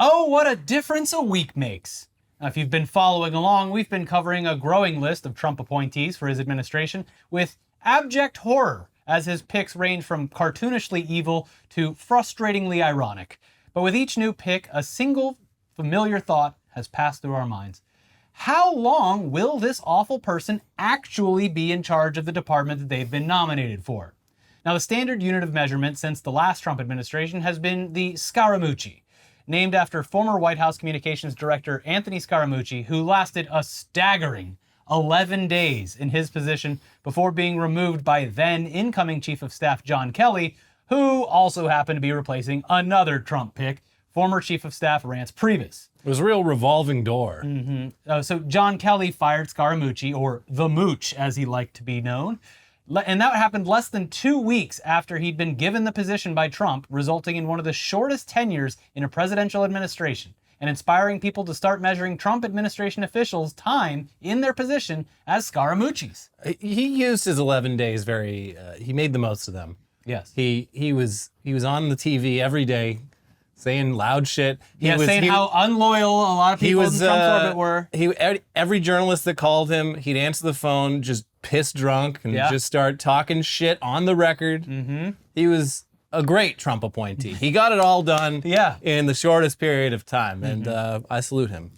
Oh, what a difference a week makes. Now, if you've been following along, we've been covering a growing list of Trump appointees for his administration with abject horror, as his picks range from cartoonishly evil to frustratingly ironic. But with each new pick, a single familiar thought has passed through our minds. How long will this awful person actually be in charge of the department that they've been nominated for? Now, the standard unit of measurement since the last Trump administration has been the Scaramucci, named after former White House Communications Director Anthony Scaramucci, who lasted a staggering 11 days in his position before being removed by then incoming Chief of Staff John Kelly, who also happened to be replacing another Trump pick, former Chief of Staff Reince Priebus. It was a real revolving door. So John Kelly fired Scaramucci, or the Mooch as he liked to be known, and that happened less than 2 weeks after he'd been given the position by Trump, resulting in one of the shortest tenures in a presidential administration, and inspiring people to start measuring Trump administration officials' time in their position as Scaramucci's. He used his 11 days he made the most of them. Yes. He was on the TV every day saying loud shit. Saying how unloyal a lot of people in Trump's orbit were. Every journalist that called him, he'd answer the phone just pissed drunk and just start talking shit on the record. He was a great Trump appointee. He got it all done in the shortest period of time, and I salute him.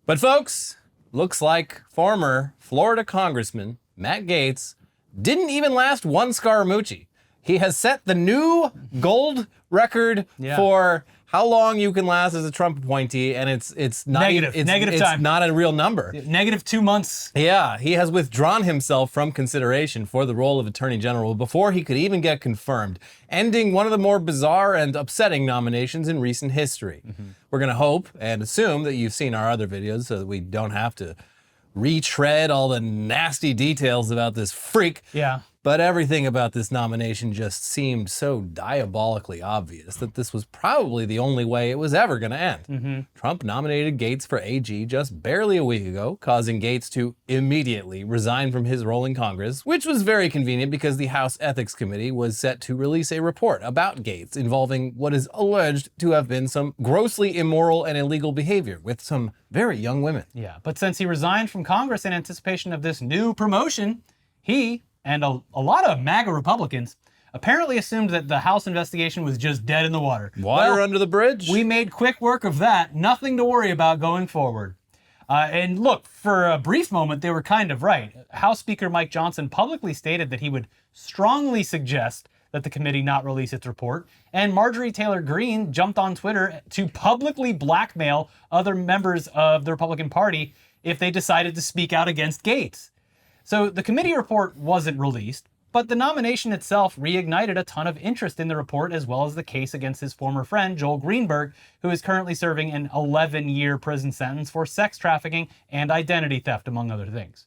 But folks, looks like former Florida Congressman Matt Gaetz didn't even last one Scaramucci. He has set the new gold record for how long you can last as a Trump appointee, and it's not negative time. It's not a real number. Negative 2 months. Yeah, he has withdrawn himself from consideration for the role of Attorney General before he could even get confirmed, ending one of the more bizarre and upsetting nominations in recent history. We're going to hope and assume that you've seen our other videos so that we don't have to retread all the nasty details about this freak. Yeah. But everything about this nomination just seemed so diabolically obvious that this was probably the only way it was ever going to end. Trump nominated Gaetz for AG just barely a week ago, causing Gaetz to immediately resign from his role in Congress, which was very convenient because the House Ethics Committee was set to release a report about Gaetz involving what is alleged to have been some grossly immoral and illegal behavior with some very young women. Yeah, but since he resigned from Congress in anticipation of this new promotion, he and a lot of MAGA Republicans apparently assumed that the House investigation was just dead in the water. Water under the bridge? We made quick work of that. Nothing to worry about going forward. And look, for a brief moment, they were kind of right. House Speaker Mike Johnson publicly stated that he would strongly suggest that the committee not release its report, and Marjorie Taylor Greene jumped on Twitter to publicly blackmail other members of the Republican Party if they decided to speak out against Gaetz. So the committee report wasn't released, but the nomination itself reignited a ton of interest in the report, as well as the case against his former friend, Joel Greenberg, who is currently serving an 11-year prison sentence for sex trafficking and identity theft, among other things.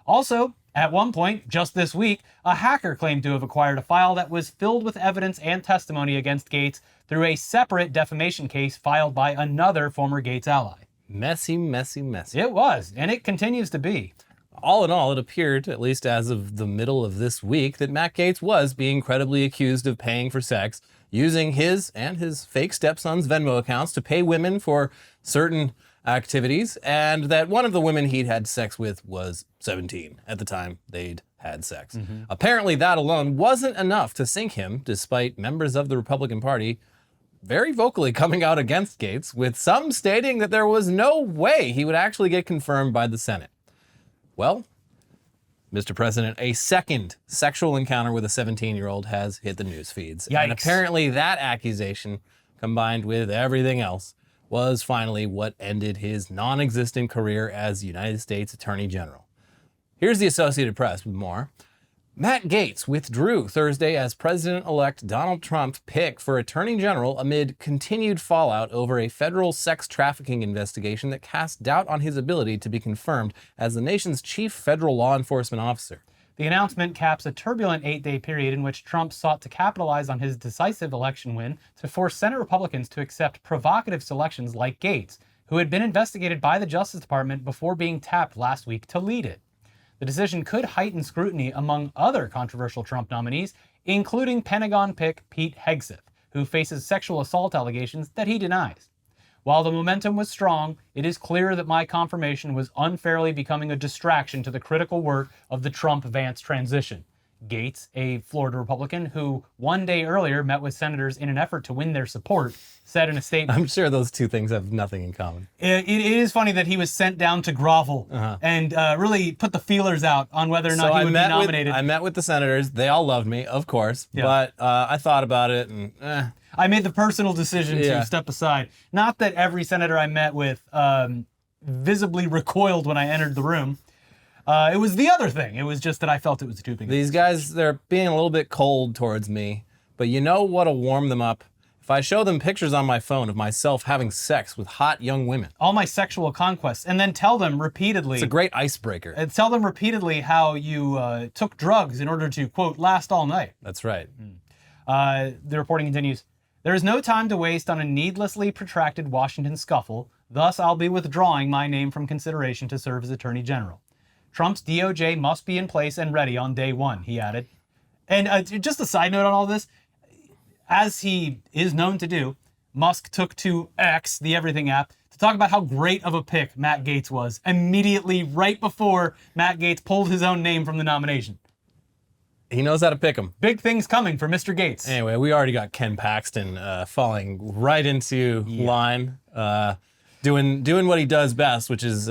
Also, at one point, just this week, a hacker claimed to have acquired a file that was filled with evidence and testimony against Gaetz through a separate defamation case filed by another former Gaetz ally. Messy, messy, messy. It was, and it continues to be. All in all, it appeared, at least as of the middle of this week, that Matt Gaetz was being credibly accused of paying for sex, using his and his fake stepson's Venmo accounts to pay women for certain activities, and that one of the women he'd had sex with was 17 at the time they'd had sex. Apparently that alone wasn't enough to sink him, despite members of the Republican Party very vocally coming out against Gaetz, with some stating that there was no way he would actually get confirmed by the Senate. Well, Mr. President, a second sexual encounter with a 17-year-old has hit the news feeds. Yikes. And apparently that accusation, combined with everything else, was finally what ended his non-existent career as United States Attorney General. Here's the Associated Press with more. Matt Gaetz withdrew Thursday as President-elect Donald Trump's pick for Attorney General amid continued fallout over a federal sex trafficking investigation that cast doubt on his ability to be confirmed as the nation's chief federal law enforcement officer. The announcement caps a turbulent 8-day period in which Trump sought to capitalize on his decisive election win to force Senate Republicans to accept provocative selections like Gaetz, who had been investigated by the Justice Department before being tapped last week to lead it. The decision could heighten scrutiny among other controversial Trump nominees, including Pentagon pick Pete Hegseth, who faces sexual assault allegations that he denies. While the momentum was strong, it is clear that my confirmation was unfairly becoming a distraction to the critical work of the Trump-Vance transition. Gaetz, a Florida Republican who one day earlier met with senators in an effort to win their support, said in a statement... I'm sure those two things have nothing in common. It is funny that he was sent down to grovel and really put the feelers out on whether or not he would be nominated. I met with the senators. They all loved me, of course, but I thought about it and I made the personal decision to step aside. Not that every senator I met with visibly recoiled when I entered the room. It was the other thing. It was just that I felt it was duping. These guys, they're being a little bit cold towards me, but you know what'll warm them up? If I show them pictures on my phone of myself having sex with hot young women. All my sexual conquests, and then tell them repeatedly. It's a great icebreaker. And tell them repeatedly how you took drugs in order to, quote, last all night. That's right. The reporting continues. There is no time to waste on a needlessly protracted Washington scuffle. Thus, I'll be withdrawing my name from consideration to serve as Attorney General. Trump's DOJ must be in place and ready on day one, he added. And just a side note on all this, as he is known to do, Musk took to X, the everything app, to talk about how great of a pick Matt Gaetz was, immediately right before Matt Gaetz pulled his own name from the nomination. He knows how to pick them. Big things coming for Mr. Gaetz. Anyway, we already got Ken Paxton falling right into line. Doing what he does best, which is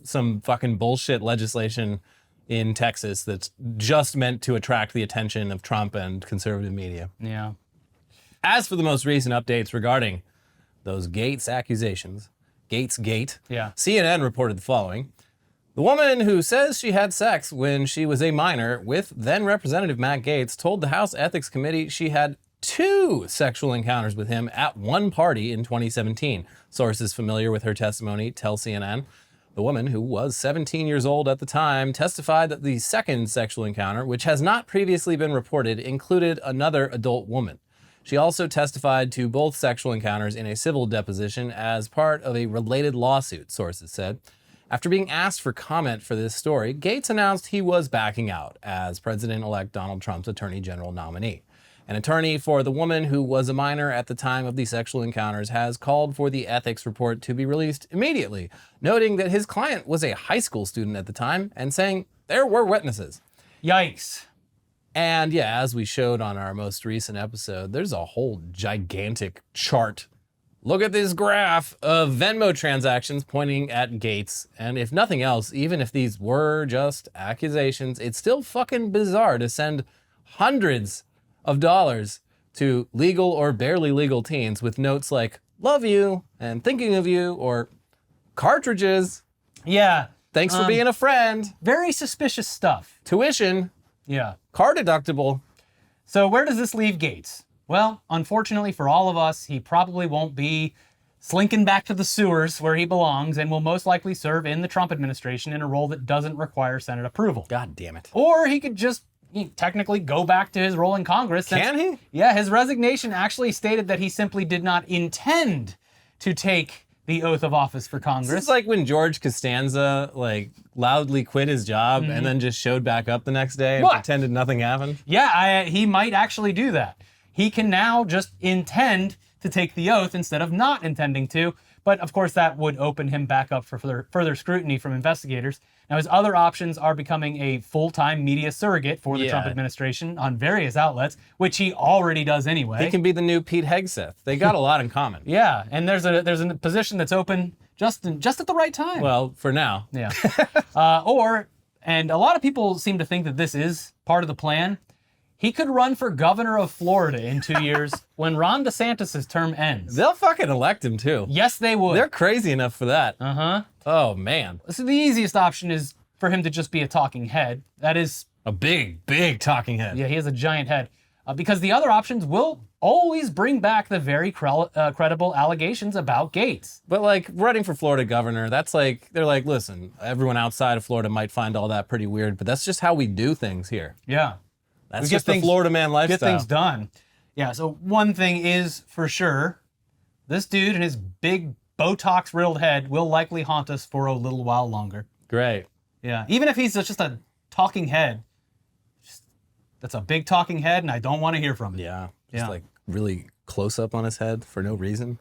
some fucking bullshit legislation in Texas that's just meant to attract the attention of Trump and conservative media. Yeah. As for the most recent updates regarding those Gaetz accusations, Gaetz Gate, CNN reported the following. The woman who says she had sex when she was a minor with then Representative Matt Gaetz told the House Ethics Committee she had 2 sexual encounters with him at one party in 2017. Sources familiar with her testimony tell CNN. The woman, who was 17 years old at the time, testified that the second sexual encounter, which has not previously been reported, included another adult woman. She also testified to both sexual encounters in a civil deposition as part of a related lawsuit, sources said. After being asked for comment for this story, Gaetz announced he was backing out as President-elect Donald Trump's Attorney General nominee. An attorney for the woman who was a minor at the time of the sexual encounters has called for the ethics report to be released immediately, noting that his client was a high school student at the time and saying there were witnesses. Yikes. And yeah, as we showed on our most recent episode, there's a whole gigantic chart. Look at this graph of Venmo transactions pointing at Gaetz. And if nothing else, even if these were just accusations, it's still fucking bizarre to send hundreds of dollars to legal or barely legal teens with notes like, love you, and thinking of you, or cartridges. Yeah. Thanks for being a friend. Very suspicious stuff. Tuition. Yeah. Car deductible. So where does this leave Gaetz? Well, unfortunately for all of us, he probably won't be slinking back to the sewers where he belongs and will most likely serve in the Trump administration in a role that doesn't require Senate approval. God damn it. Or he could just technically go back to his role in Congress. Can he? Yeah, his resignation actually stated that he simply did not intend to take the oath of office for Congress. It's like when George Costanza loudly quit his job and then just showed back up the next day and pretended nothing happened. Yeah, he might actually do that. He can now just intend to take the oath instead of not intending to. But of course, that would open him back up for further scrutiny from investigators. Now, his other options are becoming a full-time media surrogate for the Trump administration on various outlets, which he already does anyway. He can be the new Pete Hegseth. They got a lot in common. Yeah, and there's a position that's open just at the right time. Well, for now. Yeah. And a lot of people seem to think that this is part of the plan. He could run for governor of Florida in 2 years when Ron DeSantis' term ends. They'll fucking elect him, too. Yes, they would. They're crazy enough for that. Uh-huh. Oh, man. So the easiest option is for him to just be a talking head. That is... a big, big talking head. Yeah, he has a giant head. Because the other options will always bring back the very credible allegations about Gaetz. But running for Florida governor, that's they're like, listen, everyone outside of Florida might find all that pretty weird, but that's just how we do things here. Yeah. That's just the Florida man lifestyle. Get things done. Yeah, so one thing is for sure, this dude and his big Botox-riddled head will likely haunt us for a little while longer. Great. Yeah, even if he's just a talking head, that's a big talking head, and I don't want to hear from him. Yeah, just really close up on his head for no reason.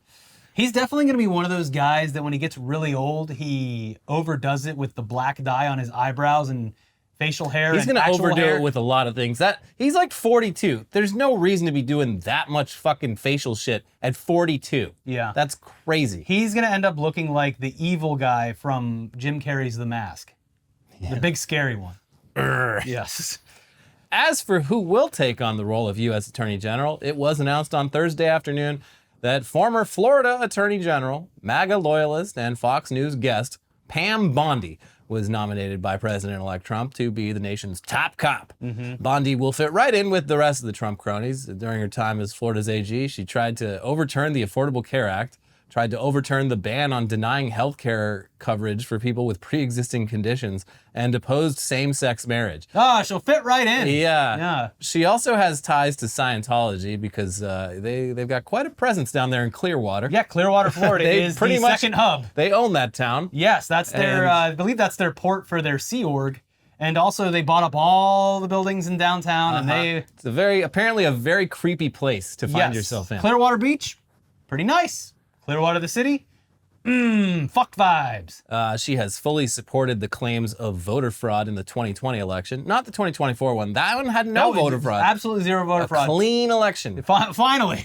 He's definitely going to be one of those guys that when he gets really old, he overdoes it with the black dye on his eyebrows and facial hair. He's going to overdo it with a lot of things. He's like 42. There's no reason to be doing that much fucking facial shit at 42. Yeah. That's crazy. He's going to end up looking like the evil guy from Jim Carrey's The Mask. Yeah. The big scary one. Yes. As for who will take on the role of U.S. Attorney General, it was announced on Thursday afternoon that former Florida Attorney General, MAGA loyalist, and Fox News guest Pam Bondi was nominated by President-elect Trump to be the nation's top cop. Bondi will fit right in with the rest of the Trump cronies. During her time as Florida's AG, she tried to overturn the Affordable Care Act, tried to overturn the ban on denying health care coverage for people with pre-existing conditions, and opposed same-sex marriage. Ah, she'll fit right in. Yeah. She also has ties to Scientology because they've got quite a presence down there in Clearwater. Yeah, Clearwater, Florida is pretty the second hub. They own that town. Yes, that's their, I believe that's their port for their Sea Org. And also they bought up all the buildings in downtown and It's apparently a very creepy place to find yourself in. Clearwater Beach, pretty nice. Clearwater the city, fuck vibes. She has fully supported the claims of voter fraud in the 2020 election. Not the 2024 one. That one had no voter fraud. Absolutely zero voter fraud. Clean election. Finally.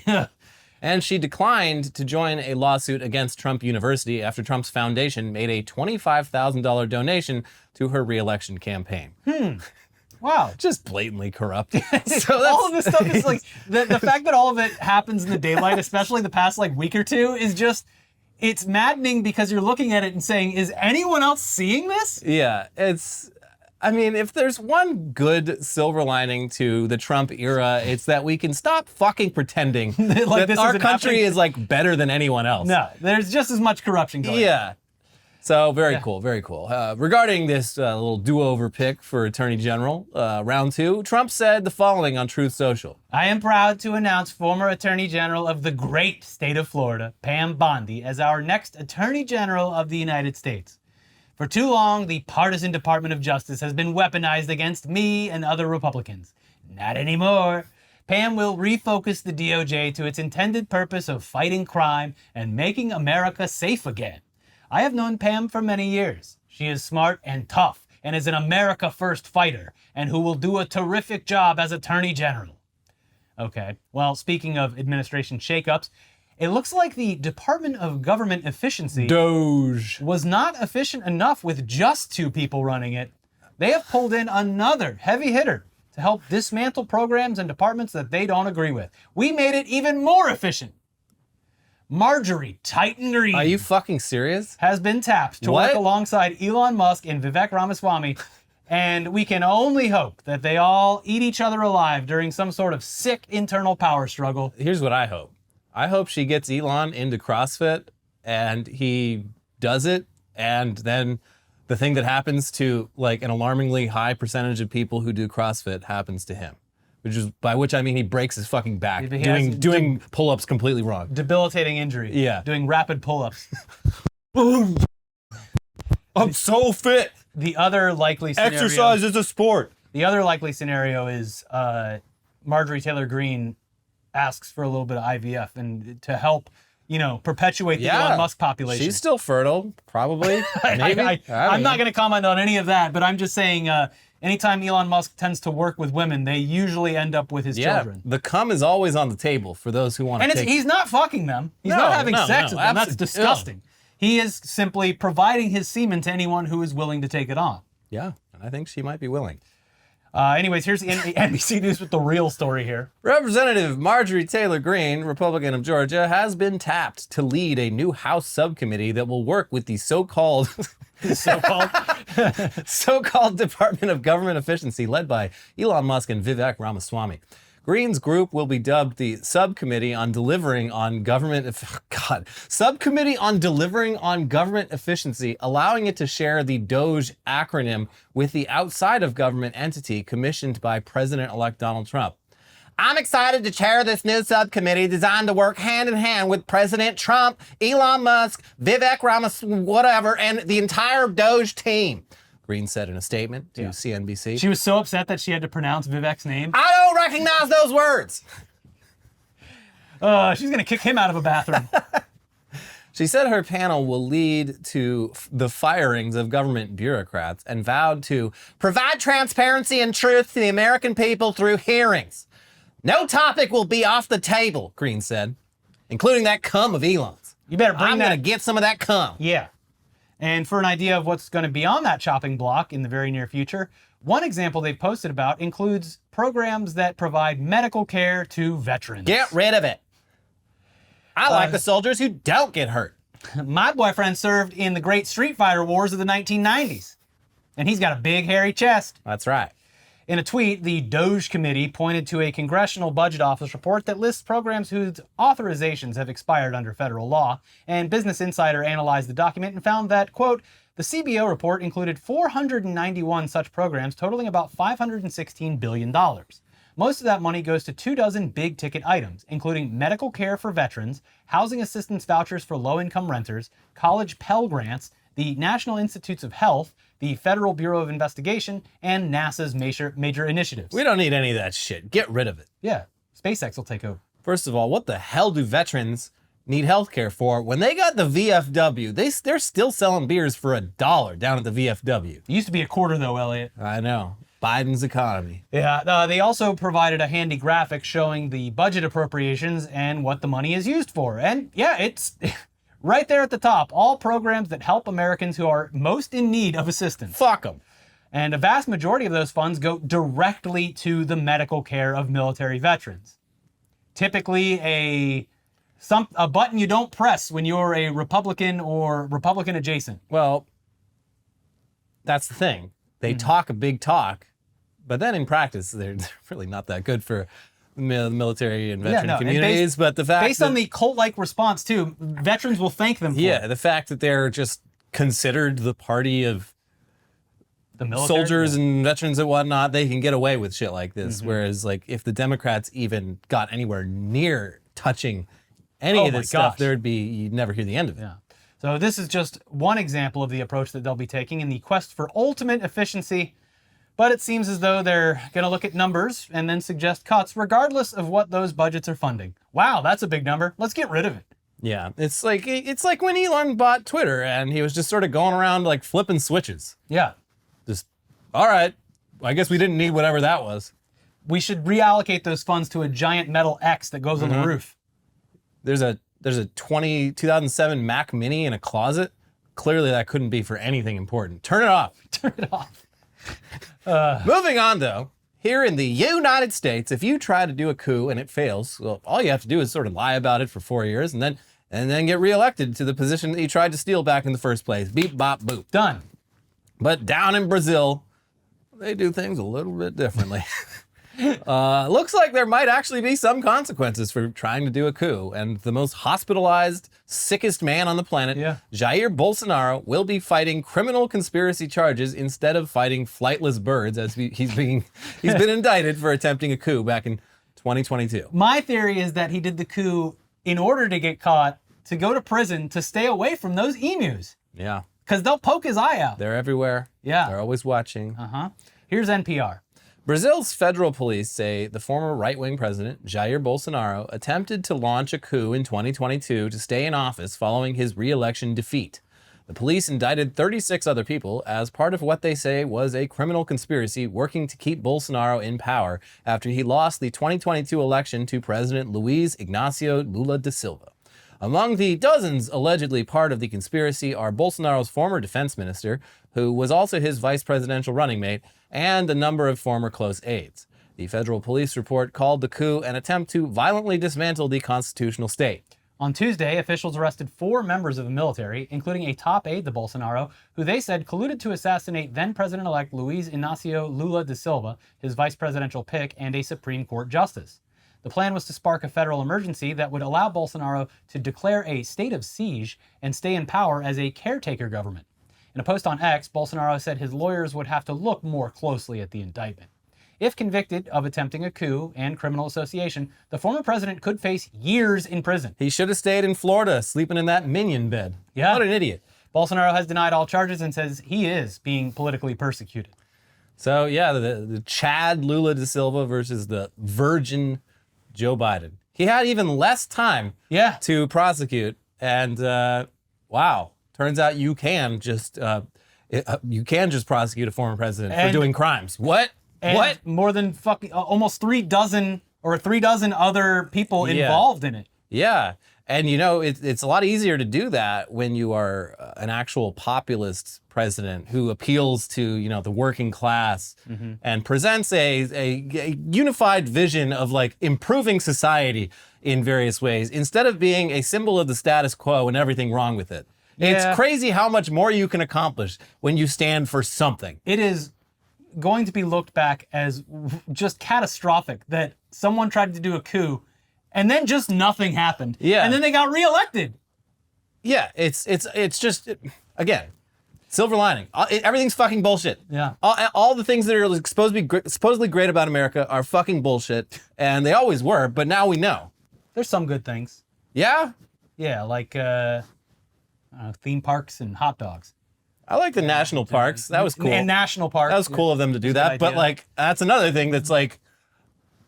And she declined to join a lawsuit against Trump University after Trump's foundation made a $25,000 donation to her re-election campaign. Wow. Just blatantly corrupt. So all of this stuff is like, the fact that all of it happens in the daylight, especially the past like week or two, is just, it's maddening because you're looking at it and saying, is anyone else seeing this? Yeah, I mean, if there's one good silver lining to the Trump era, it's that we can stop fucking pretending like that our country is like better than anyone else. No, there's just as much corruption going on. Yeah. So very cool, very cool. Regarding this little do-over pick for Attorney General, round 2, Trump said the following on Truth Social. I am proud to announce former Attorney General of the great state of Florida, Pam Bondi, as our next Attorney General of the United States. For too long, the partisan Department of Justice has been weaponized against me and other Republicans. Not anymore. Pam will refocus the DOJ to its intended purpose of fighting crime and making America safe again. I have known Pam for many years. She is smart and tough and is an America First fighter and who will do a terrific job as Attorney General. Okay, well, speaking of administration shakeups, it looks like the Department of Government Efficiency DOGE was not efficient enough with just 2 people running it. They have pulled in another heavy hitter to help dismantle programs and departments that they don't agree with. We made it even more efficient. Marjorie Titan Reed. Are you fucking serious? Has been tapped to work alongside Elon Musk and Vivek Ramaswamy, and we can only hope that they all eat each other alive during some sort of sick internal power struggle. Here's what I hope. I hope she gets Elon into CrossFit and he does it, and then the thing that happens to like an alarmingly high percentage of people who do CrossFit happens to him. By which I mean he breaks his fucking back doing pull-ups completely wrong. Debilitating injury. Yeah. Doing rapid pull-ups. I'm so fit. The other likely scenario... Exercise is a sport. The other likely scenario is Marjorie Taylor Greene asks for a little bit of IVF and to help, perpetuate the Elon Musk population. She's still fertile, probably. Maybe. I'm not going to comment on any of that, but I'm just saying... anytime Elon Musk tends to work with women, they usually end up with his children. The cum is always on the table for those who want to take... And he's not fucking them. He's not having sex with them. That's disgusting. He is simply providing his semen to anyone who is willing to take it on. Yeah, and I think she might be willing. Anyways, here's the NBC News with the real story here. Representative Marjorie Taylor Greene, Republican of Georgia, has been tapped to lead a new House subcommittee that will work with the so-called Department of Government Efficiency led by Elon Musk and Vivek Ramaswamy. Greene's group will be dubbed the Subcommittee on Delivering on Government Efficiency, allowing it to share the DOGE acronym with the outside of government entity commissioned by President-elect Donald Trump. I'm excited to chair this new subcommittee designed to work hand in hand with President Trump, Elon Musk, Vivek Ramaswamy, whatever, and the entire DOGE team. Greene said in a statement to CNBC. She was so upset that she had to pronounce Vivek's name. I don't recognize those words. She's going to kick him out of a bathroom. She said her panel will lead to the firings of government bureaucrats and vowed to provide transparency and truth to the American people through hearings. No topic will be off the table, Green said, including that cum of Elon's. You better bring I'm that. going to get some of that cum. Yeah. And for an idea of what's going to be on that chopping block in the very near future, one example they've posted about includes programs that provide medical care to veterans. Get rid of it. I like the soldiers who don't get hurt. My boyfriend served in the great Street Fighter wars of the 1990s, and he's got a big hairy chest. That's right. In a tweet, the DOGE committee pointed to a Congressional Budget Office report that lists programs whose authorizations have expired under federal law, and Business Insider analyzed the document and found that, quote, the CBO report included 491 such programs totaling about $516 billion. Most of that money goes to 24 big-ticket items, including medical care for veterans, housing assistance vouchers for low-income renters, college Pell Grants, the National Institutes of Health, the Federal Bureau of Investigation, and NASA's major initiatives. We don't need any of that shit. Get rid of it. Yeah, SpaceX will take over. First of all, what the hell do veterans need health care for? When they got the VFW, they're still selling beers for $1 down at the VFW. It used to be a quarter, though, Elliot. I know. Biden's economy. Yeah, they also provided a handy graphic showing the budget appropriations and what the money is used for. And yeah, it's right there at the top. All programs that help Americans who are most in need of assistance. Fuck them. And a vast majority of those funds go directly to the medical care of military veterans. Typically a button you don't press when you're a Republican or Republican adjacent. Well, that's the thing. They talk a big talk, but then in practice, they're really not that good for the military and veteran communities. But the fact based on the cult-like response too, veterans will thank them for it. the fact that they're just considered the party of The military, soldiers and veterans and whatnot, they can get away with shit like this. Whereas, like, if the Democrats even got anywhere near touching any of this stuff, you'd never hear the end of it. Yeah. So this is just one example of the approach that they'll be taking in the quest for ultimate efficiency. But it seems as though they're going to look at numbers and then suggest cuts regardless of what those budgets are funding. Wow, that's a big number. Let's get rid of it. Yeah, it's like when Elon bought Twitter and he was just sort of going around like flipping switches. Yeah. Just, all right, I guess we didn't need whatever that was. We should reallocate those funds to a giant metal X that goes on the roof. There's a 2007 Mac Mini in a closet. Clearly that couldn't be for anything important. Turn it off. Turn it off. Moving on, though, here in the United States, if you try to do a coup and it fails, well, all you have to do is sort of lie about it for 4 years and then get reelected to the position that you tried to steal back in the first place. Beep, bop, boop. Done. But down in Brazil, they do things a little bit differently. Looks like there might actually be some consequences for trying to do a coup. And the most hospitalized, sickest man on the planet, Jair Bolsonaro, will be fighting criminal conspiracy charges instead of fighting flightless birds, as he's been indicted for attempting a coup back in 2022. My theory is that he did the coup in order to get caught, to go to prison, to stay away from those emus. Yeah. Because they'll poke his eye out. They're everywhere. Yeah. They're always watching. Here's NPR. Brazil's federal police say the former right-wing president, Jair Bolsonaro, attempted to launch a coup in 2022 to stay in office following his re-election defeat. The police indicted 36 other people as part of what they say was a criminal conspiracy working to keep Bolsonaro in power after he lost the 2022 election to President Luiz Inácio Lula da Silva. Among the dozens allegedly part of the conspiracy are Bolsonaro's former defense minister, who was also his vice presidential running mate, and a number of former close aides. The federal police report called the coup an attempt to violently dismantle the constitutional state. On Tuesday, officials arrested 4 members of the military, including a top aide to Bolsonaro, who they said colluded to assassinate then-President-elect Luiz Inácio Lula da Silva, his vice presidential pick, and a Supreme Court justice. The plan was to spark a federal emergency that would allow Bolsonaro to declare a state of siege and stay in power as a caretaker government. In a post on X, Bolsonaro said his lawyers would have to look more closely at the indictment. If convicted of attempting a coup and criminal association, the former president could face years in prison. He should have stayed in Florida, sleeping in that minion bed. Yeah. What an idiot. Bolsonaro has denied all charges and says he is being politically persecuted. So, yeah, the Chad Lula da Silva versus the virgin Joe Biden. He had even less time to prosecute And wow, turns out you can just prosecute a former president for doing crimes. What? And more than fucking almost 3 dozen other people involved in it. Yeah. And it's a lot easier to do that when you are an actual populist president who appeals to, the working class and presents a unified vision of like improving society in various ways instead of being a symbol of the status quo and everything wrong with it. Yeah. It's crazy how much more you can accomplish when you stand for something. It is going to be looked back as just catastrophic that someone tried to do a coup and then just nothing happened. Yeah. And then they got reelected. Yeah, it's just, again, silver lining. Everything's fucking bullshit. Yeah. All the things that are supposedly great about America are fucking bullshit, and they always were, but now we know. There's some good things. Yeah? Yeah, like theme parks and hot dogs. I like the national parks. That was cool. And national parks. That was cool of them to do that, but like, that's another thing that's like,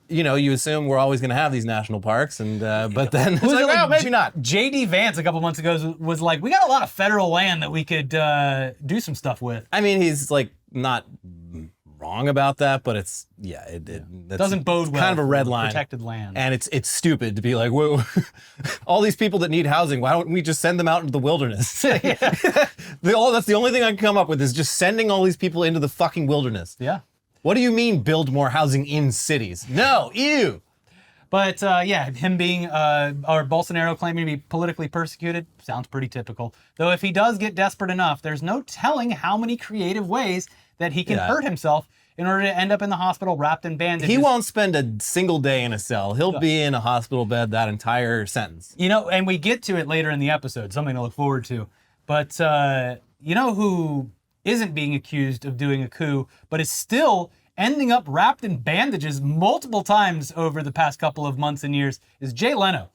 you assume we're always going to have these national parks, and but then it's like, well, maybe not. J.D. Vance a couple months ago was like, we got a lot of federal land that we could do some stuff with. I mean, he's like not wrong about that, but it's that doesn't bode well. Kind of a red line. Protected land, and it's stupid to be like, whoa, all these people that need housing, why don't we just send them out into the wilderness? That's the only thing I can come up with is just sending all these people into the fucking wilderness. Yeah. What do you mean build more housing in cities? No, ew. But him being, or Bolsonaro claiming to be politically persecuted, sounds pretty typical. Though if he does get desperate enough, there's no telling how many creative ways that he can hurt himself in order to end up in the hospital wrapped in bandages. He won't spend a single day in a cell. He'll be in a hospital bed that entire sentence. And we get to it later in the episode, something to look forward to. But who isn't being accused of doing a coup, but is still ending up wrapped in bandages multiple times over the past couple of months and years is Jay Leno.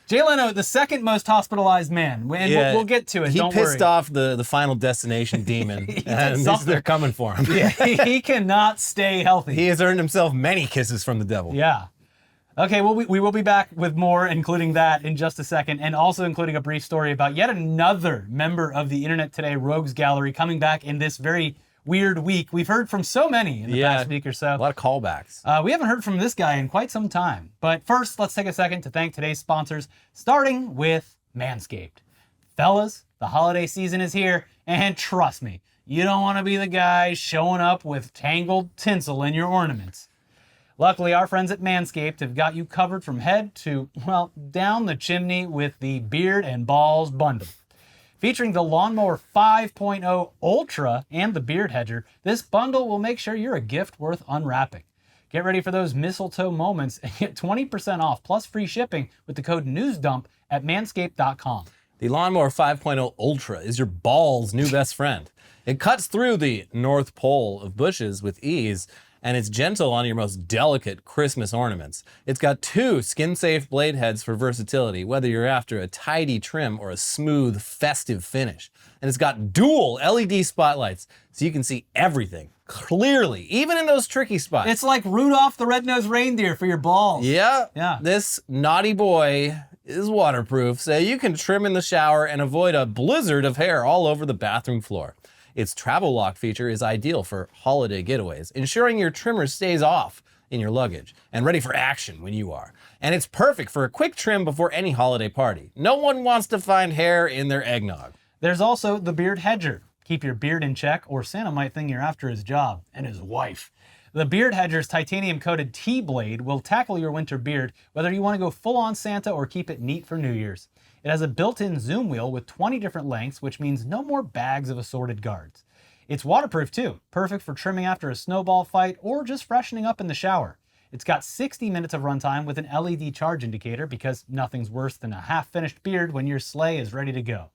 Jay Leno, the second most hospitalized man. And we'll get to it, don't worry. He pissed off the Final Destination demon, and they're coming for him. Yeah, he cannot stay healthy. He has earned himself many kisses from the devil. Yeah. Okay, well, we will be back with more, including that in just a second, and also including a brief story about yet another member of the Internet Today Rogues Gallery coming back in this very weird week. We've heard from so many in the past week or so. A lot of callbacks. We haven't heard from this guy in quite some time. But first, let's take a second to thank today's sponsors, starting with Manscaped. Fellas, the holiday season is here, and trust me, you don't want to be the guy showing up with tangled tinsel in your ornaments. Luckily, our friends at Manscaped have got you covered from head to, well, down the chimney with the Beard and Balls bundle. Featuring the Lawnmower 5.0 Ultra and the Beard Hedger, this bundle will make sure you're a gift worth unwrapping. Get ready for those mistletoe moments and get 20% off plus free shipping with the code NEWSDUMP at manscaped.com. The Lawnmower 5.0 Ultra is your balls' new best friend. It cuts through the North Pole of bushes with ease, and it's gentle on your most delicate Christmas ornaments. It's got 2 skin-safe blade heads for versatility, whether you're after a tidy trim or a smooth, festive finish. And it's got dual LED spotlights, so you can see everything clearly, even in those tricky spots. It's like Rudolph the Red-Nosed Reindeer for your balls. Yeah. Yeah. This naughty boy is waterproof, so you can trim in the shower and avoid a blizzard of hair all over the bathroom floor. Its travel lock feature is ideal for holiday getaways, ensuring your trimmer stays off in your luggage and ready for action when you are. And it's perfect for a quick trim before any holiday party. No one wants to find hair in their eggnog. There's also the Beard Hedger. Keep your beard in check, or Santa might think you're after his job and his wife. The Beard Hedger's titanium-coated T-blade will tackle your winter beard, whether you want to go full-on Santa or keep it neat for New Year's. It has a built-in zoom wheel with 20 different lengths, which means no more bags of assorted guards. It's waterproof too, perfect for trimming after a snowball fight or just freshening up in the shower. It's got 60 minutes of runtime with an LED charge indicator because nothing's worse than a half-finished beard when your sleigh is ready to go.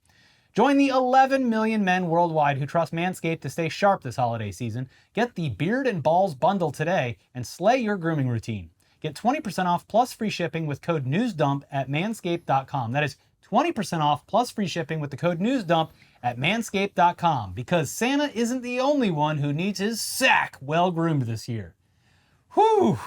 Join the 11 million men worldwide who trust Manscaped to stay sharp this holiday season. Get the Beard and Balls bundle today and slay your grooming routine. Get 20% off plus free shipping with code NEWSDUMP at manscaped.com. That is 20% off plus free shipping with the code NEWSDUMP at manscaped.com, because Santa isn't the only one who needs his sack well groomed this year. Whew!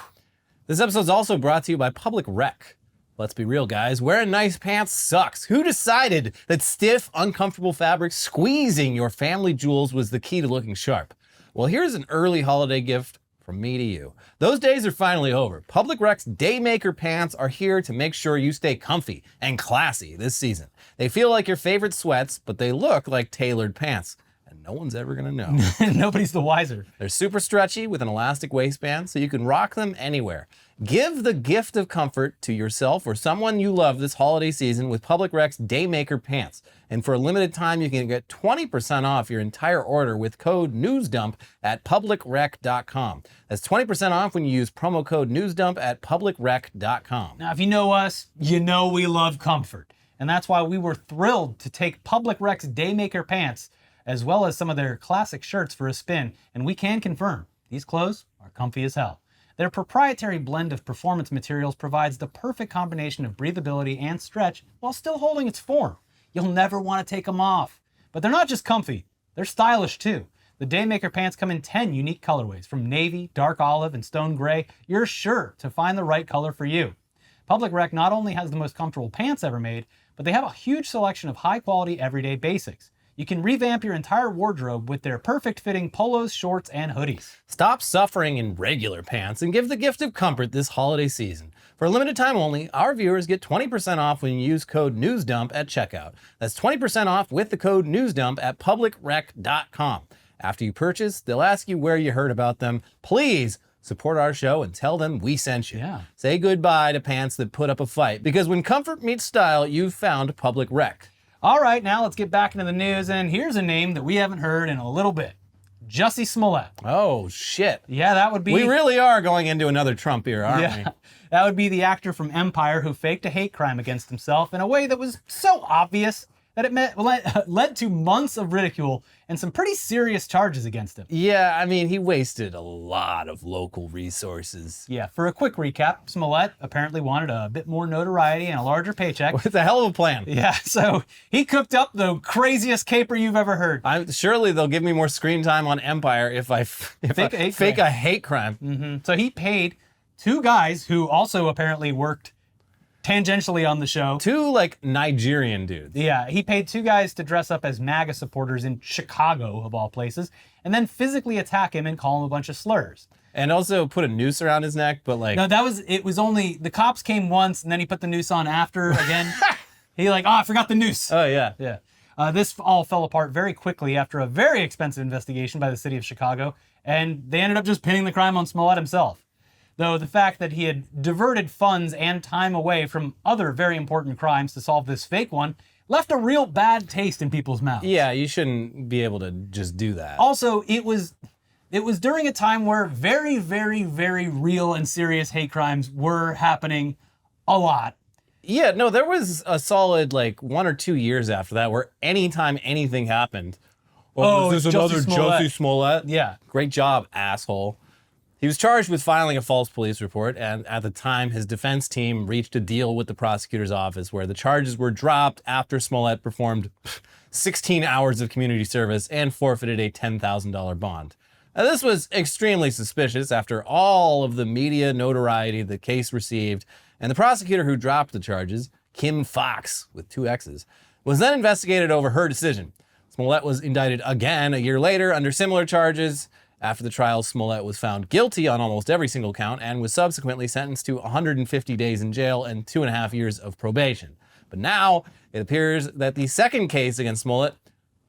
This episode is also brought to you by Public Rec. Let's be real, guys. Wearing nice pants sucks. Who decided that stiff, uncomfortable fabric squeezing your family jewels was the key to looking sharp? Well, here's an early holiday gift from me to you. Those days are finally over. Public Rec's Daymaker pants are here to make sure you stay comfy and classy this season. They feel like your favorite sweats, but they look like tailored pants. And no one's ever gonna know. Nobody's the wiser. They're super stretchy with an elastic waistband, so you can rock them anywhere. Give the gift of comfort to yourself or someone you love this holiday season with Public Rec's Daymaker pants. And for a limited time, you can get 20% off your entire order with code NEWSDUMP at publicrec.com. That's 20% off when you use promo code NEWSDUMP at publicrec.com. Now, if you know us, you know we love comfort. And that's why we were thrilled to take Public Rec's Daymaker pants as well as some of their classic shirts for a spin. And we can confirm, these clothes are comfy as hell. Their proprietary blend of performance materials provides the perfect combination of breathability and stretch while still holding its form. You'll never want to take them off. But they're not just comfy, they're stylish too. The Daymaker pants come in 10 unique colorways, from navy, dark olive, and stone gray. You're sure to find the right color for you. Public Rec not only has the most comfortable pants ever made, but they have a huge selection of high-quality everyday basics. You can revamp your entire wardrobe with their perfect-fitting polos, shorts, and hoodies. Stop suffering in regular pants and give the gift of comfort this holiday season. For a limited time only, our viewers get 20% off when you use code NEWSDUMP at checkout. That's 20% off with the code NEWSDUMP at publicrec.com. After you purchase, they'll ask you where you heard about them. Please support our show and tell them we sent you. Yeah. Say goodbye to pants that put up a fight, because when comfort meets style, you've found Public Rec. All right, now let's get back into the news, and here's a name that we haven't heard in a little bit. Jussie Smollet. Oh, shit. Yeah, that would be... We really are going into another Trump era, aren't we? That would be the actor from Empire who faked a hate crime against himself in a way that was so obvious that it led to months of ridicule and some pretty serious charges against him. Yeah, I mean, he wasted a lot of local resources. Yeah, for a quick recap, Smollett apparently wanted a bit more notoriety and a larger paycheck. It's a hell of a plan. Yeah, so he cooked up the craziest caper you've ever heard. Surely they'll give me more screen time on Empire if I fake a hate crime. Mm-hmm. So he paid two guys who also apparently worked tangentially on the show. Two, like, Nigerian dudes. Yeah, he paid two guys to dress up as MAGA supporters in Chicago, of all places, and then physically attack him and call him a bunch of slurs. And also put a noose around his neck, but like... No, it was only, the cops came once, and then he put the noose on after again. I forgot the noose. Oh, yeah. Yeah. This all fell apart very quickly after a very expensive investigation by the city of Chicago, and they ended up just pinning the crime on Smollett himself. Though the fact that he had diverted funds and time away from other very important crimes to solve this fake one left a real bad taste in people's mouths. Yeah, you shouldn't be able to just do that. Also, it was during a time where very, very, very real and serious hate crimes were happening a lot. Yeah, no, there was a solid, 1 or 2 years after that where anytime anything happened... is this another Jussie Smollet? Yeah. Great job, asshole. He was charged with filing a false police report, and at the time, his defense team reached a deal with the prosecutor's office where the charges were dropped after Smollett performed 16 hours of community service and forfeited a $10,000 bond. Now, this was extremely suspicious after all of the media notoriety the case received, and the prosecutor who dropped the charges, Kim Fox, with 2 X's, was then investigated over her decision. Smollett was indicted again a year later under similar charges. After the trial, Smollett was found guilty on almost every single count and was subsequently sentenced to 150 days in jail and 2.5 years of probation. But now it appears that the second case against Smollett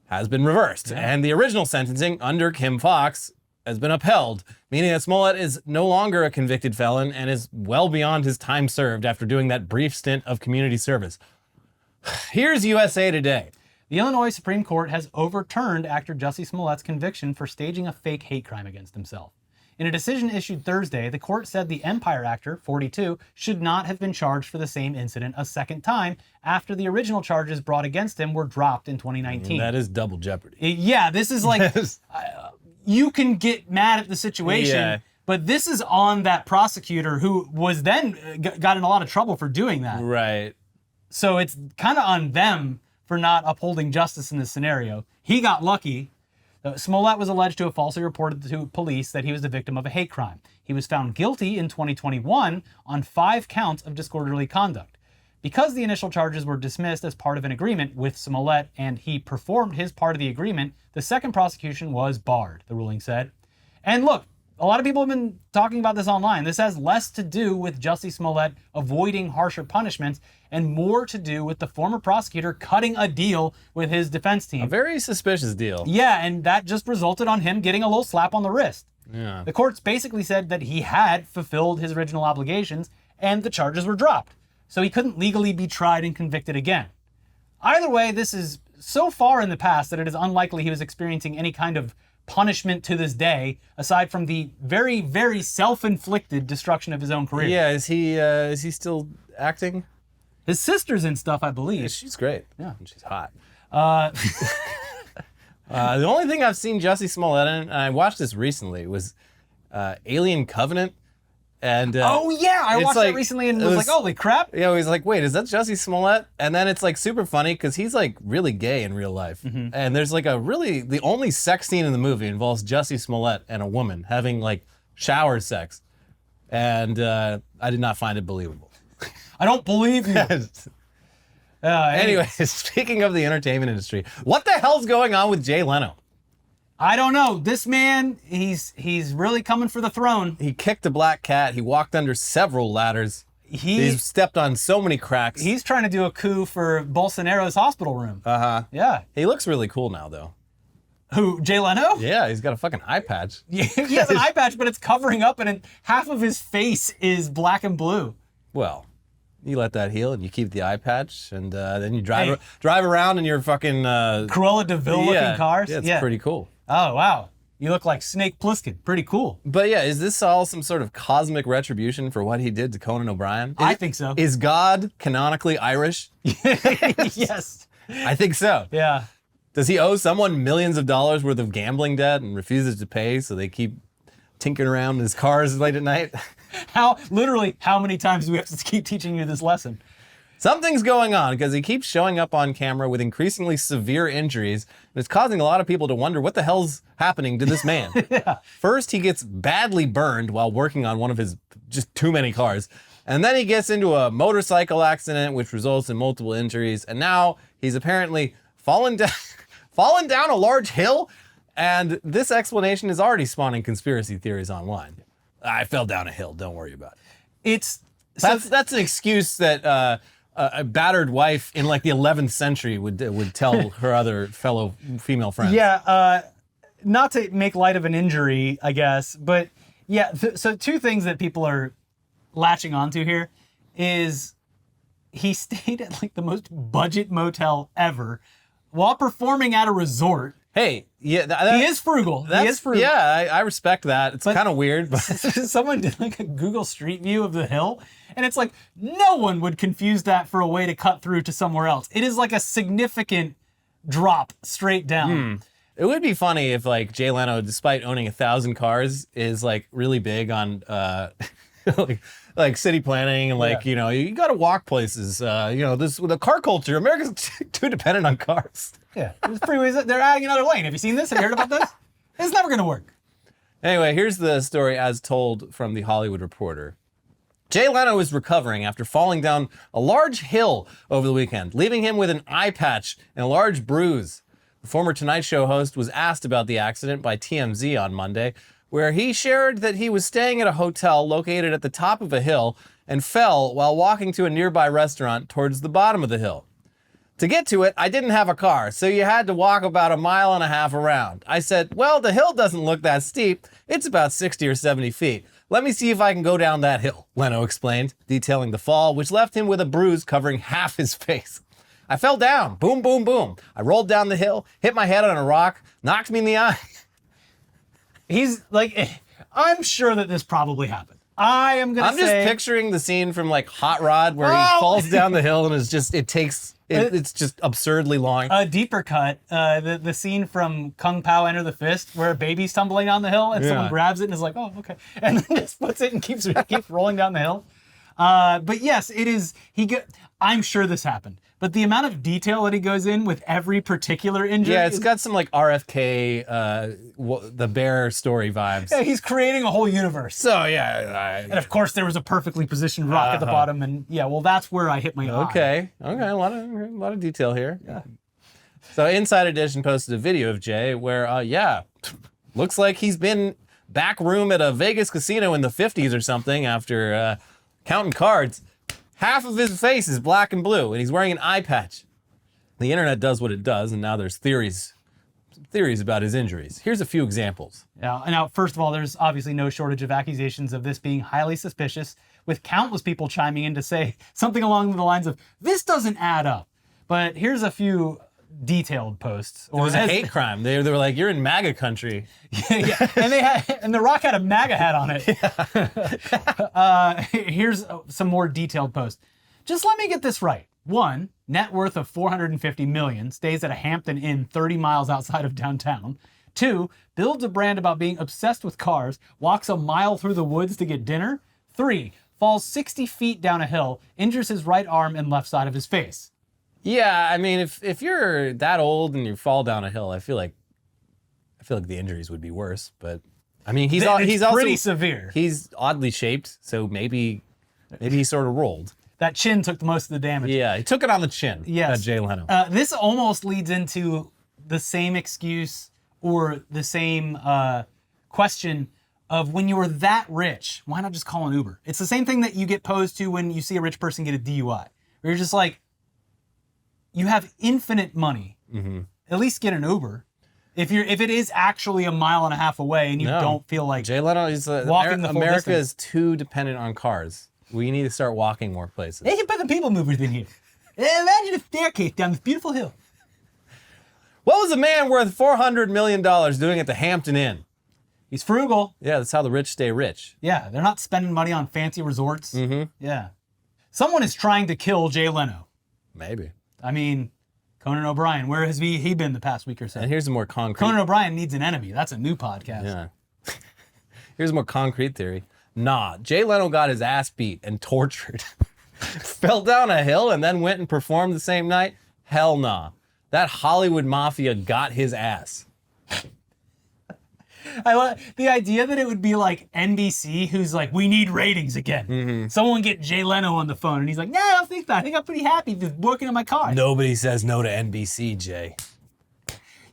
has been reversed, and the original sentencing under Kim Fox has been upheld, meaning that Smollett is no longer a convicted felon and is well beyond his time served after doing that brief stint of community service. Here's USA Today. The Illinois Supreme Court has overturned actor Jussie Smollett's conviction for staging a fake hate crime against himself. In a decision issued Thursday, the court said the Empire actor, 42, should not have been charged for the same incident a second time after the original charges brought against him were dropped in 2019. That is double jeopardy. Yeah, this is like, you can get mad at the situation, but this is on that prosecutor who was then got in a lot of trouble for doing that. Right. So it's kind of on them for not upholding justice in this scenario. He got lucky. Smollett was alleged to have falsely reported to police that he was the victim of a hate crime. He was found guilty in 2021 on 5 counts of disorderly conduct. Because the initial charges were dismissed as part of an agreement with Smollett and he performed his part of the agreement, the second prosecution was barred, the ruling said. And look, a lot of people have been talking about this online. This has less to do with Jussie Smollet avoiding harsher punishments and more to do with the former prosecutor cutting a deal with his defense team. A very suspicious deal. Yeah, and that just resulted on him getting a little slap on the wrist. Yeah. The courts basically said that he had fulfilled his original obligations and the charges were dropped. So he couldn't legally be tried and convicted again. Either way, this is so far in the past that it is unlikely he was experiencing any kind of punishment to this day, aside from the very, very self-inflicted destruction of his own career. Yeah, is he still acting? His sister's in stuff, I believe. Yeah, she's great. Yeah. And she's hot. The only thing I've seen Jussie Smollet in, and I watched this recently, was Alien Covenant. And oh yeah, I watched that recently and was like, holy crap. Yeah, he was like, wait, is that Jussie Smollett? And then it's like super funny because he's like really gay in real life. Mm-hmm. And there's like the only sex scene in the movie involves Jussie Smollett and a woman having like shower sex. And I did not find it believable. I don't believe you. Anyway, speaking of the entertainment industry, what the hell's going on with Jay Leno? I don't know. This man, he's really coming for the throne. He kicked a black cat. He walked under several ladders. He's stepped on so many cracks. He's trying to do a coup for Bolsonaro's hospital room. Uh-huh. Yeah. He looks really cool now, though. Who, Jay Leno? Yeah, he's got a fucking eye patch. Yeah, he has an eye patch, but it's covering up, and half of his face is black and blue. Well, you let that heal, and you keep the eye patch, and then you drive around in your fucking... Cruella de Vil-looking cars? Yeah, it's pretty cool. Oh, wow. You look like Snake Plissken. Pretty cool. But yeah, is this all some sort of cosmic retribution for what he did to Conan O'Brien? I think so. Is God canonically Irish? Yes. I think so. Yeah. Does he owe someone millions of dollars worth of gambling debt and refuses to pay, so they keep tinkering around in his cars late at night? How many times do we have to keep teaching you this lesson? Something's going on because he keeps showing up on camera with increasingly severe injuries, and it's causing a lot of people to wonder what the hell's happening to this man. Yeah. First, he gets badly burned while working on one of his just too many cars, and then he gets into a motorcycle accident, which results in multiple injuries, and now he's apparently fallen down a large hill, and this explanation is already spawning conspiracy theories online. I fell down a hill, don't worry about it. That's an excuse that a battered wife in like the 11th century would tell her other fellow female friends. Yeah, not to make light of an injury, I guess, but yeah, so two things that people are latching onto here is he stayed at like the most budget motel ever while performing at a resort. Hey, yeah, he is frugal. He is frugal. Yeah, I respect that. It's kind of weird, but someone did like a Google Street View of the hill, and it's like no one would confuse that for a way to cut through to somewhere else. It is like a significant drop straight down. It would be funny if like Jay Leno, despite owning 1,000 cars, is like really big on like city planning and like, you know, you got to walk places. This with the car culture, America's too dependent on cars. Yeah, there's freeways. They're adding another lane. Have you seen this? Have you heard about this? It's never going to work. Anyway, here's the story as told from The Hollywood Reporter. Jay Leno is recovering after falling down a large hill over the weekend, leaving him with an eye patch and a large bruise. The former Tonight Show host was asked about the accident by TMZ on Monday, where he shared that he was staying at a hotel located at the top of a hill and fell while walking to a nearby restaurant towards the bottom of the hill. To get to it, I didn't have a car, so you had to walk about 1.5 miles around. I said, well, the hill doesn't look that steep. It's about 60 or 70 feet. Let me see if I can go down that hill, Leno explained, detailing the fall, which left him with a bruise covering half his face. I fell down. Boom, boom, boom. I rolled down the hill, hit my head on a rock, knocked me in the eye. He's like, I'm sure that this probably happened. I'm just picturing the scene from like Hot Rod where he falls down the hill and it's just absurdly long. A deeper cut, the scene from Kung Pao Enter the Fist where a baby's tumbling down the hill and someone grabs it and is like, oh, okay. And then just puts it and keeps rolling down the hill. But yes, it is. I'm sure this happened. But the amount of detail that he goes in with every particular injury. Yeah, it's got some like RFK, the bear story vibes. Yeah, he's creating a whole universe. So yeah, And of course, there was a perfectly positioned rock at the bottom, and yeah, well, that's where I hit my eye. Okay, a lot of detail here. Yeah. So Inside Edition posted a video of Jay where, looks like he's been back room at a Vegas casino in the 50s or something after counting cards. Half of his face is black and blue, and he's wearing an eye patch. The internet does what it does, and now there's theories about his injuries. Here's a few examples. Now, first of all, there's obviously no shortage of accusations of this being highly suspicious, with countless people chiming in to say something along the lines of, this doesn't add up. But here's a few detailed posts. It was a hate crime. They were like, you're in MAGA country. Yeah. And The Rock had a MAGA hat on it. Yeah. Here's some more detailed posts. Just let me get this right. 1, net worth of $450 million, stays at a Hampton Inn 30 miles outside of downtown. 2, builds a brand about being obsessed with cars, walks a mile through the woods to get dinner. 3, falls 60 feet down a hill, injures his right arm and left side of his face. Yeah, I mean, if you're that old and you fall down a hill, I feel like the injuries would be worse. But I mean, he's also pretty severe. He's oddly shaped, so maybe he sort of rolled. That chin took most of the damage. Yeah, he took it on the chin. Yes. Jay Leno. This almost leads into the same excuse or the same question of when you were that rich, why not just call an Uber? It's the same thing that you get posed to when you see a rich person get a DUI. Where you're just like, you have infinite money. Mm-hmm. At least get an Uber. If it is actually a mile and a half away and you don't feel like Jay Leno is walking the full America distance. is too dependent on cars. We need to start walking more places. They can put the people movers in here. Imagine a staircase down this beautiful hill. What was a man worth $400 million doing at the Hampton Inn? He's frugal. Yeah, that's how the rich stay rich. Yeah, they're not spending money on fancy resorts. Mm-hmm. Yeah. Someone is trying to kill Jay Leno. Maybe. I mean, Conan O'Brien, where has he been the past week or so? And here's a more concrete... Conan O'Brien needs an enemy. That's a new podcast. Yeah. Here's a more concrete theory. Nah, Jay Leno got his ass beat and tortured. Fell down a hill and then went and performed the same night? Hell nah. That Hollywood mafia got his ass. I love the idea that it would be like NBC who's like, we need ratings again. Mm-hmm. Someone get Jay Leno on the phone and he's like, nah, I don't think that. I think I'm pretty happy just working in my car. Nobody says no to NBC, Jay.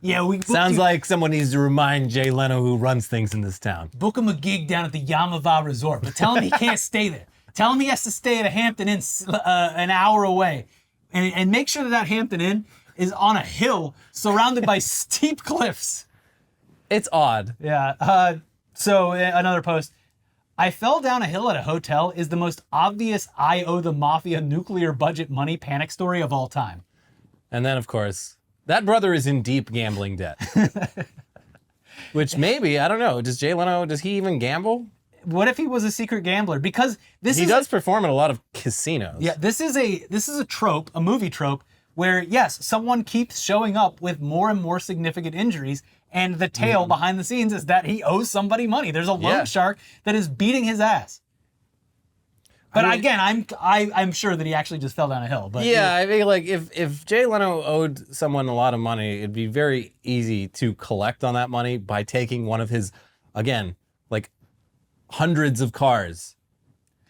Yeah, Sounds like someone needs to remind Jay Leno who runs things in this town. Book him a gig down at the Yamava Resort, but tell him he can't stay there. Tell him he has to stay at a Hampton Inn an hour away. And make sure that Hampton Inn is on a hill surrounded by steep cliffs. It's odd. Yeah. So another post. I fell down a hill at a hotel is the most obvious I owe the mafia nuclear budget money panic story of all time. And then, of course, that brother is in deep gambling debt. Which maybe, I don't know, does he even gamble? What if he was a secret gambler? Because he does perform at a lot of casinos. Yeah, this is a trope, a movie trope, where yes, someone keeps showing up with more and more significant injuries, and the tale behind the scenes is that he owes somebody money. There's a loan shark that is beating his ass. But again, I'm sure that he actually just fell down a hill. But yeah, I mean, like if Jay Leno owed someone a lot of money, it'd be very easy to collect on that money by taking one of his, again, like hundreds of cars.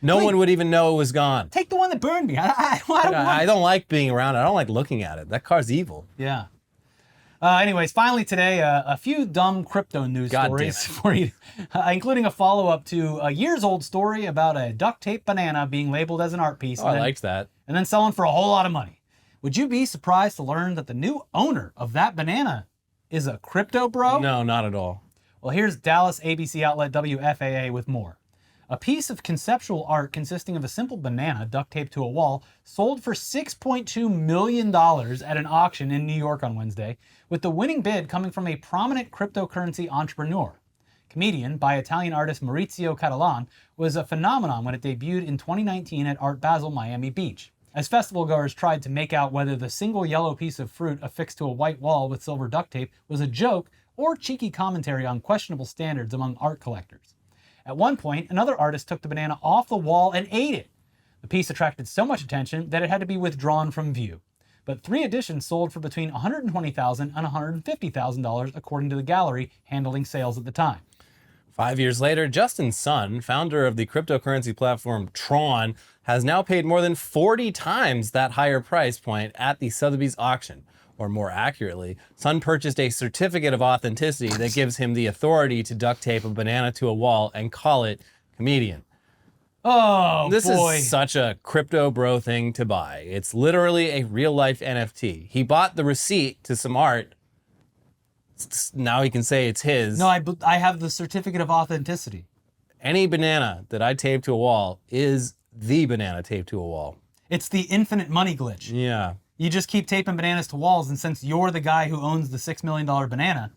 No one would even know it was gone. Take the one that burned me. I don't like being around it. I don't like looking at it. That car's evil. Yeah. Anyways, finally today, a few dumb crypto news stories for you, including a follow-up to a years-old story about a duct tape banana being labeled as an art piece. I liked that. And then selling for a whole lot of money. Would you be surprised to learn that the new owner of that banana is a crypto bro? No, not at all. Well, here's Dallas ABC outlet WFAA with more. A piece of conceptual art consisting of a simple banana duct taped to a wall sold for $6.2 million at an auction in New York on Wednesday, with the winning bid coming from a prominent cryptocurrency entrepreneur. Comedian by Italian artist Maurizio Catalan was a phenomenon when it debuted in 2019 at Art Basel Miami Beach. As festival goers tried to make out whether the single yellow piece of fruit affixed to a white wall with silver duct tape was a joke or cheeky commentary on questionable standards among art collectors. At one point, another artist took the banana off the wall and ate it. The piece attracted so much attention that it had to be withdrawn from view. But 3 editions sold for between $120,000 and $150,000 according to the gallery handling sales at the time. 5 years later, Justin Sun, founder of the cryptocurrency platform Tron, has now paid more than 40 times that higher price point at the Sotheby's auction. Or more accurately, Sun purchased a certificate of authenticity that gives him the authority to duct tape a banana to a wall and call it comedian. Oh, This boy. is such a crypto bro thing to buy. It's literally a real life NFT. He bought the receipt to some art. Now he can say it's his. No, I have the certificate of authenticity. Any banana that I tape to a wall is the banana taped to a wall. It's the infinite money glitch. Yeah. You just keep taping bananas to walls, and since you're the guy who owns the $6 million banana,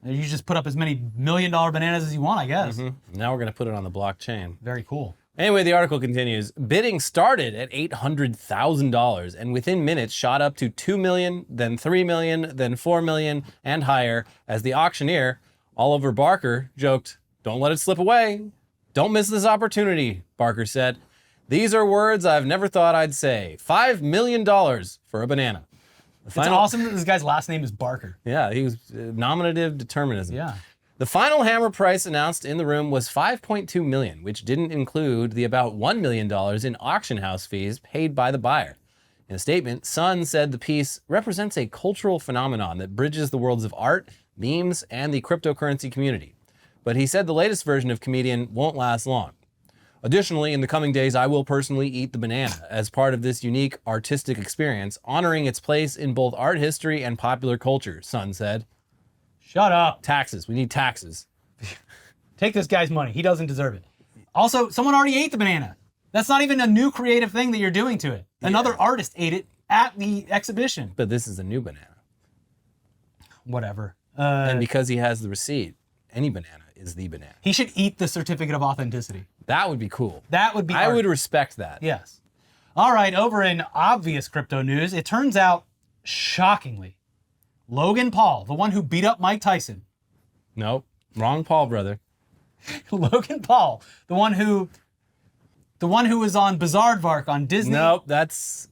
you just put up as many $1 million bananas as you want, I guess. Now we're going to put it on the blockchain. Very cool. Anyway, the article continues. Bidding started at $800,000 and within minutes shot up to $2 million, then $3 million, then $4 million, and higher as the auctioneer, Oliver Barker, joked, "Don't let it slip away. Don't miss this opportunity," Barker said. "These are words I've never thought I'd say. $5 million for a banana." It's awesome that this guy's last name is Barker. Yeah, he was nominative determinism. Yeah. The final hammer price announced in the room was $5.2 million, which didn't include the about $1 million in auction house fees paid by the buyer. In a statement, Sun said the piece represents a cultural phenomenon that bridges the worlds of art, memes, and the cryptocurrency community. But he said the latest version of Comedian won't last long. Additionally, in the coming days, I will personally eat the banana as part of this unique artistic experience, honoring its place in both art history and popular culture, Sun said. Shut up. Taxes. We need taxes. Take this guy's money. He doesn't deserve it. Also, someone already ate the banana. That's not even a new creative thing that you're doing to it. Another artist ate it at the exhibition. But this is a new banana. Whatever. And because he has the receipt, any banana is the banana. He should eat the certificate of authenticity. That would be cool. That would be I art. would respect that. Yes. All right, over in obvious crypto news, it turns out, shockingly, Logan Paul, the one who beat up Mike Tyson. Nope. Wrong Paul, brother. Logan Paul, the one who was on Bizarrevark on Disney. Nope, that's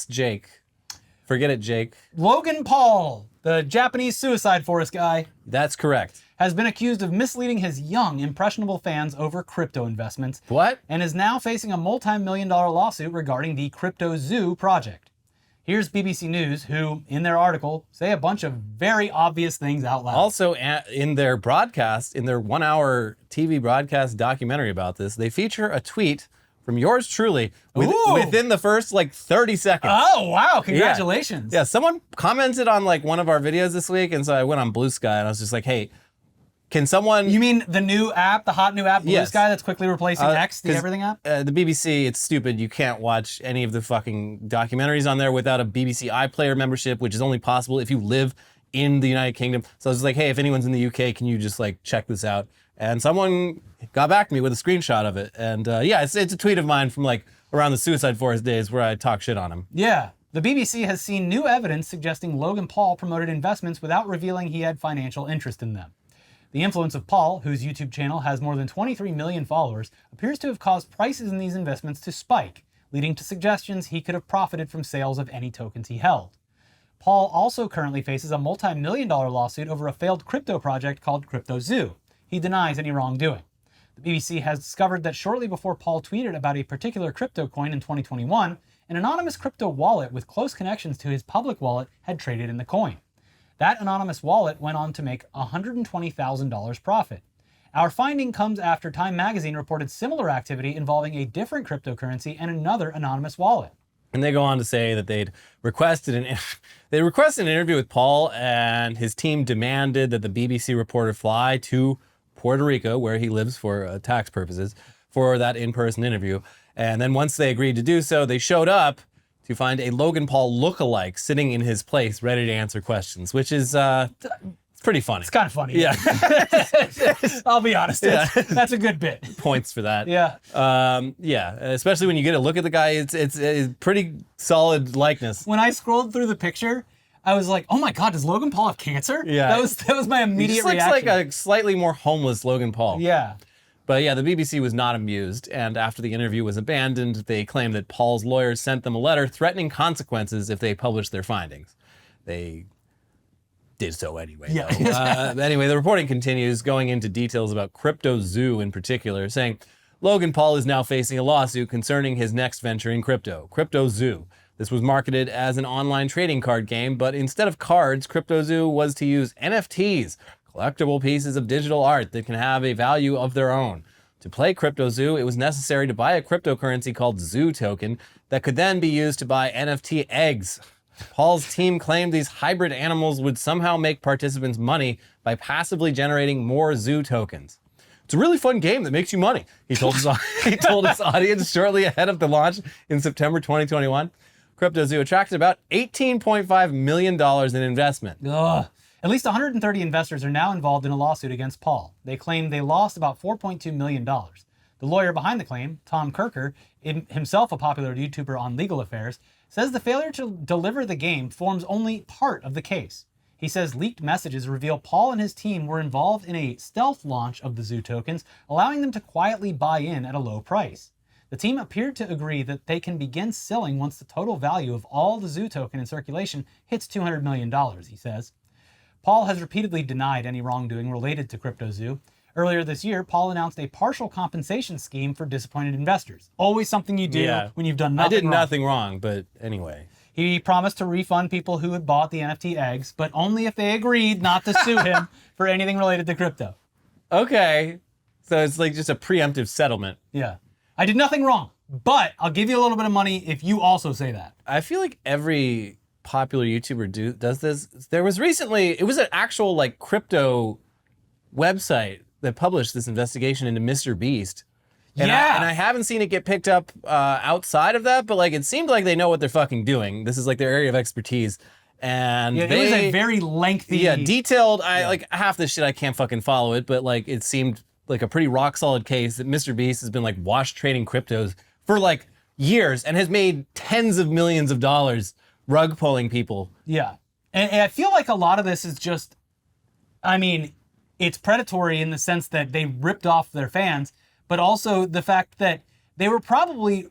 Jake. Forget it, Jake. Logan Paul, the Japanese Suicide Forest guy, That's correct. has been accused of misleading his young, impressionable fans over crypto investments What? and is now facing a multi-million-dollar lawsuit regarding the Crypto Zoo project. Here's BBC News, who, in their article, say a bunch of very obvious things out loud. Also, in their broadcast, in their 1-hour TV broadcast documentary about this, they feature a tweet from yours truly within the first 30 seconds. Oh, wow. Congratulations. Yeah, someone commented on one of our videos this week, and so I went on Blue Sky and I was just like, hey, can someone... You mean the new app, the hot new app, Blue Yes. Sky, that's quickly replacing X, the 'cause, everything app? The BBC, it's stupid. You can't watch any of the fucking documentaries on there without a BBC iPlayer membership, which is only possible if you live in the United Kingdom. So I was just like, hey, if anyone's in the UK, can you just check this out? And someone got back to me with a screenshot of it. And yeah, it's a tweet of mine from around the Suicide Forest days where I talk shit on him. Yeah. The BBC has seen new evidence suggesting Logan Paul promoted investments without revealing he had financial interest in them. The influence of Paul, whose YouTube channel has more than 23 million followers, appears to have caused prices in these investments to spike, leading to suggestions he could have profited from sales of any tokens he held. Paul also currently faces a multi-million-dollar lawsuit over a failed crypto project called Crypto Zoo. He denies any wrongdoing. The BBC has discovered that shortly before Paul tweeted about a particular crypto coin in 2021, an anonymous crypto wallet with close connections to his public wallet had traded in the coin. That anonymous wallet went on to make $120,000 profit. Our finding comes after Time magazine reported similar activity involving a different cryptocurrency and another anonymous wallet. And they go on to say that they'd requested an interview with Paul, and his team demanded that the BBC reporter fly to Puerto Rico, where he lives for tax purposes, for that in-person interview. And then once they agreed to do so, they showed up to find a Logan Paul lookalike sitting in his place, ready to answer questions, which is it's pretty funny. It's kind of funny. Yeah. I'll be honest. That's a good bit. Points for that. Yeah. Yeah, especially when you get a look at the guy, it's a pretty solid likeness. When I scrolled through the picture, I was like, oh my God, does Logan Paul have cancer? Yeah. That was my He immediate just looks reaction. like a slightly more homeless Logan Paul. Yeah. But yeah, the BBC was not amused, and after the interview was abandoned, they claimed that Paul's lawyers sent them a letter threatening consequences if they published their findings. They did so anyway. Yeah. Anyway, the reporting continues, going into details about CryptoZoo in particular, saying Logan Paul is now facing a lawsuit concerning his next venture in crypto, CryptoZoo. This was marketed as an online trading card game, but instead of cards, CryptoZoo was to use NFTs, collectible pieces of digital art that can have a value of their own. To play CryptoZoo, it was necessary to buy a cryptocurrency called Zoo token that could then be used to buy NFT eggs. Paul's team claimed these hybrid animals would somehow make participants money by passively generating more Zoo tokens. It's a really fun game that makes you money, he told his audience shortly ahead of the launch in September 2021. CryptoZoo attracted about $18.5 million in investment. Ugh. At least 130 investors are now involved in a lawsuit against Paul. They claim they lost about $4.2 million. The lawyer behind the claim, Tom Kirker, himself a popular YouTuber on legal affairs, says the failure to deliver the game forms only part of the case. He says leaked messages reveal Paul and his team were involved in a stealth launch of the Zoo tokens, allowing them to quietly buy in at a low price. The team appeared to agree that they can begin selling once the total value of all the Zoo token in circulation hits $200 million, he says. Paul has repeatedly denied any wrongdoing related to CryptoZoo. Earlier this year, Paul announced a partial compensation scheme for disappointed investors. Always something you do when you've done nothing wrong. I did nothing wrong, but anyway. He promised to refund people who had bought the NFT eggs, but only if they agreed not to sue him for anything related to crypto. Okay. So it's like just a preemptive settlement. Yeah. I did nothing wrong, but I'll give you a little bit of money if you also say that. I feel like every popular YouTuber does this. There was recently, it was an actual like crypto website that published this investigation into Mr. Beast. And I haven't seen it get picked up outside of that, but like it seemed like they know what they're fucking doing. This is like their area of expertise. And it was a very lengthy, detailed. Like half this shit I can't fucking follow it, but like it seemed like a pretty rock solid case that Mr. Beast has been like wash trading cryptos for like years and has made tens of millions of dollars rug pulling people. Yeah. And I feel like a lot of this is just, I mean, it's predatory in the sense that they ripped off their fans, but also the fact that they were probably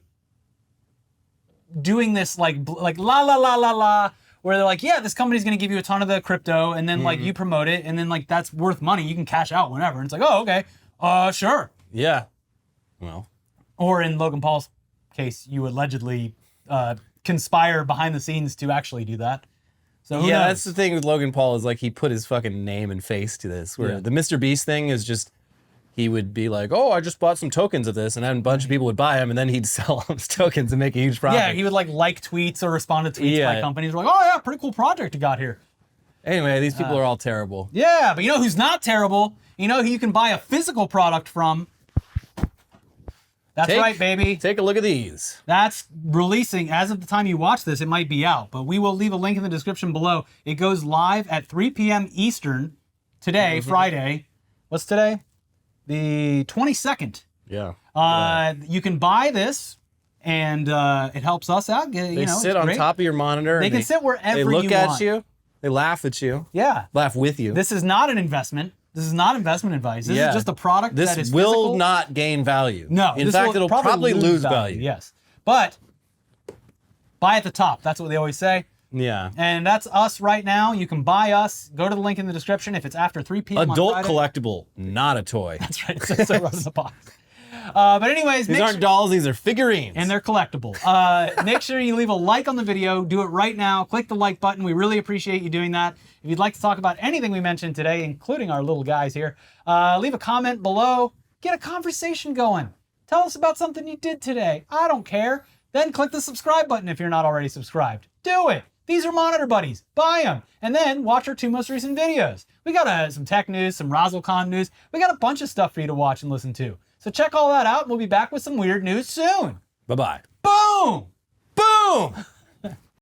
doing this like la la la la la, where they're like, yeah, this company's gonna give you a ton of the crypto, and then like you promote it, and then like that's worth money. You can cash out whenever. And it's like, oh, okay, sure. Yeah. Well. Or in Logan Paul's case, you allegedly conspire behind the scenes to actually do that. So who knows? That's the thing with Logan Paul is like he put his fucking name and face to this. Where the Mr. Beast thing is just he would be like, oh, I just bought some tokens of this, and then a bunch of people would buy them, and then he'd sell those tokens and make a huge profit. Yeah, he would like tweets or respond to tweets by companies. Like, oh yeah, pretty cool project you got here. Anyway, these people are all terrible. Yeah, but you know who's not terrible? You know who you can buy a physical product from? That's right, baby. Take a look at these. That's releasing, as of the time you watch this, it might be out, but we will leave a link in the description below. It goes live at 3 p.m. Eastern today, Friday. What's today? The 22nd. Yeah. You can buy this, and it helps us out. They sit on top of your monitor. They can sit wherever you want. They look at you. They laugh at you. Yeah. Laugh with you. This is not an investment. This is not investment advice. This is just a product that is This physical. will not gain value. No. In fact, it'll probably lose value. Yes. But buy at the top. That's what they always say. Yeah. And that's us right now. You can buy us. Go to the link in the description if it's after 3 p.m. Adult on Friday. collectible, not a toy. That's right. It says right in the box. But anyways, these aren't dolls, these are figurines. And they're collectible. Make sure you leave a like on the video. Do it right now. Click the like button. We really appreciate you doing that. If you'd like to talk about anything we mentioned today, including our little guys here, leave a comment below. Get a conversation going. Tell us about something you did today. I don't care. Then click the subscribe button if you're not already subscribed. Do it. These are Monitor Buddies. Buy them. And then watch our 2 most recent videos. We got some tech news, some RazzleCon news. We got a bunch of stuff for you to watch and listen to. So check all that out, and we'll be back with some weird news soon. Bye-bye. Boom! Boom!